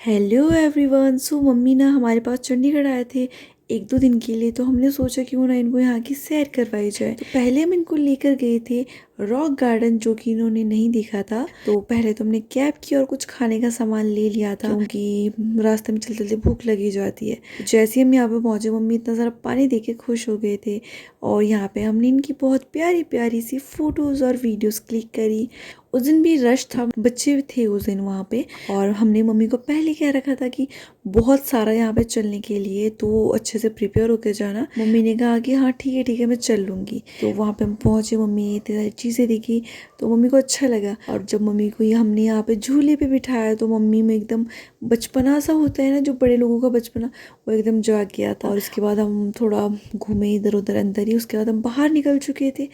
Hello everyone. So mummy ना हमारे पास चंडीगढ़ आए थे एक दो दिन के लिए, तो हमने सोचा क्यों ना इनको यहाँ की सैर करवाई जाए। तो पहले हम इनको लेकर गए थे रॉक गार्डन, जो कि इन्होंने नहीं देखा था। तो पहले तो हमने कैब की और कुछ खाने का सामान ले लिया था, क्योंकि रास्ते में चलते चलते भूख लगी जाती है। तो जैसे ही हम यहाँ पे पहुंचे, मम्मी इतना सारा पानी देख के खुश हो गए थे। और यहाँ पे हमने इनकी बहुत प्यारी प्यारी सी फोटोज और वीडियोस क्लिक करी। उस दिन भी रश था, बच्चे थे उस दिन वहाँ पे। और हमने मम्मी को पहले कह रखा था कि बहुत सारा यहाँ पे चलने के लिए, तो अच्छे से प्रिपेयर होकर जाना। मम्मी ने कहा कि हाँ ठीक है मैं चल लूँगी। तो वहाँ पे हम पहुँचे, मम्मी ने इतनी सारी चीज़ें देखी, तो मम्मी को अच्छा लगा। और जब मम्मी को हमने यहाँ पे झूले पे बिठाया, तो मम्मी में एकदम बचपना सा होता है ना, जो बड़े लोगों का बचपना, वो एकदम जाग गया था। और उसके बाद हम थोड़ा घूमे इधर उधर अंदर ही। उसके बाद हम बाहर निकल चुके थे।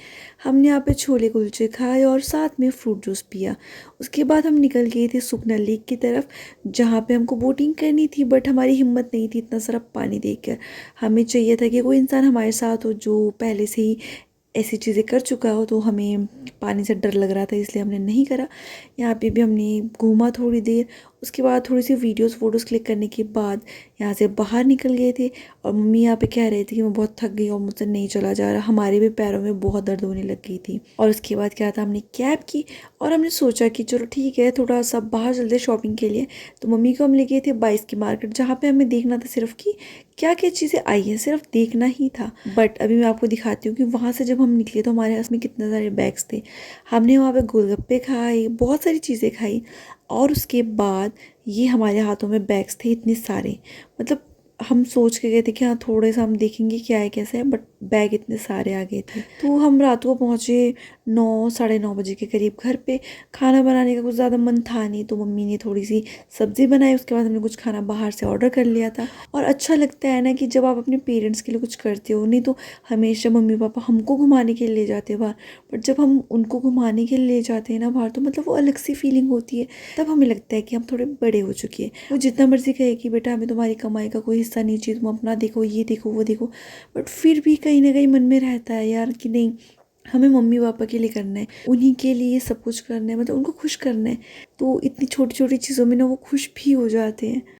हमने यहाँ पे छोले कुलचे खाए और साथ में फ्रूट जूस पिया। उसके बाद हम निकल गए थे सुखना लेक की तरफ, जहाँ पे हमको बोटिंग करनी थी, बट हमारी हिम्मत नहीं थी इतना सारा पानी देखकर। हमें चाहिए था कि कोई इंसान हमारे साथ हो जो पहले से ही ऐसी चीज़ें कर चुका हो। तो हमें पानी से डर लग रहा था, इसलिए हमने नहीं करा। यहाँ पे भी हमने घूमा थोड़ी देर। उसके बाद थोड़ी सी वीडियोस फोटोज़ क्लिक करने के बाद यहाँ से बाहर निकल गए थे। और मम्मी यहाँ पे कह रही थी कि मैं बहुत थक गई और मुझसे नहीं चला जा रहा। हमारे भी पैरों में बहुत दर्द होने लग गई थी। और उसके बाद क्या था, हमने कैब की और हमने सोचा कि चलो ठीक है थोड़ा सा बाहर चलते शॉपिंग के लिए। तो मम्मी को हम ले गए थे 22 की मार्केट, जहाँ पे हमें देखना था सिर्फ कि क्या क्या चीज़ें आई हैं, सिर्फ देखना ही था। बट अभी मैं आपको दिखाती हूँ कि वहाँ से जब हम निकले तो हमारे हाथ में कितने सारे बैग्स थे। हमने वहाँ पे गोलगप्पे खाए, बहुत सारी चीज़ें खाई। और उसके बाद ये हमारे हाथों में बैग्स थे इतने सारे। मतलब हम सोच के गए थे कि हाँ थोड़े सा हम देखेंगे क्या है कैसे है, बट बैग इतने सारे आ गए थे। तो हम रात को पहुँचे 9 साढ़े 9 बजे के करीब घर पे। खाना बनाने का कुछ ज़्यादा मन था नहीं, तो मम्मी ने थोड़ी सी सब्ज़ी बनाई। उसके बाद हमने कुछ खाना बाहर से ऑर्डर कर लिया था। और अच्छा लगता है ना कि जब आप अपने पेरेंट्स के लिए कुछ करते हो। नहीं तो हमेशा मम्मी पापा हमको घुमाने के लिए ले जाते हैं बाहर, बट जब हम उनको घुमाने के लिए ले जाते हैं ना बाहर, तो मतलब वो अलग सी फीलिंग होती है। तब हमें लगता है कि हम थोड़े बड़े हो चुके हैं। वो जितना मर्जी कहे कि बेटा हमें तुम्हारी कमाई का कोई हिस्सा नहीं चाहिए, तुम अपना देखो, ये देखो वो देखो, बट फिर भी कहीं ना कहीं मन में रहता है यार कि नहीं, हमें मम्मी पापा के लिए करना है, उन्हीं के लिए सब कुछ करना है, मतलब उनको खुश करना है। तो इतनी छोटी छोटी चीज़ों में ना वो खुश भी हो जाते हैं।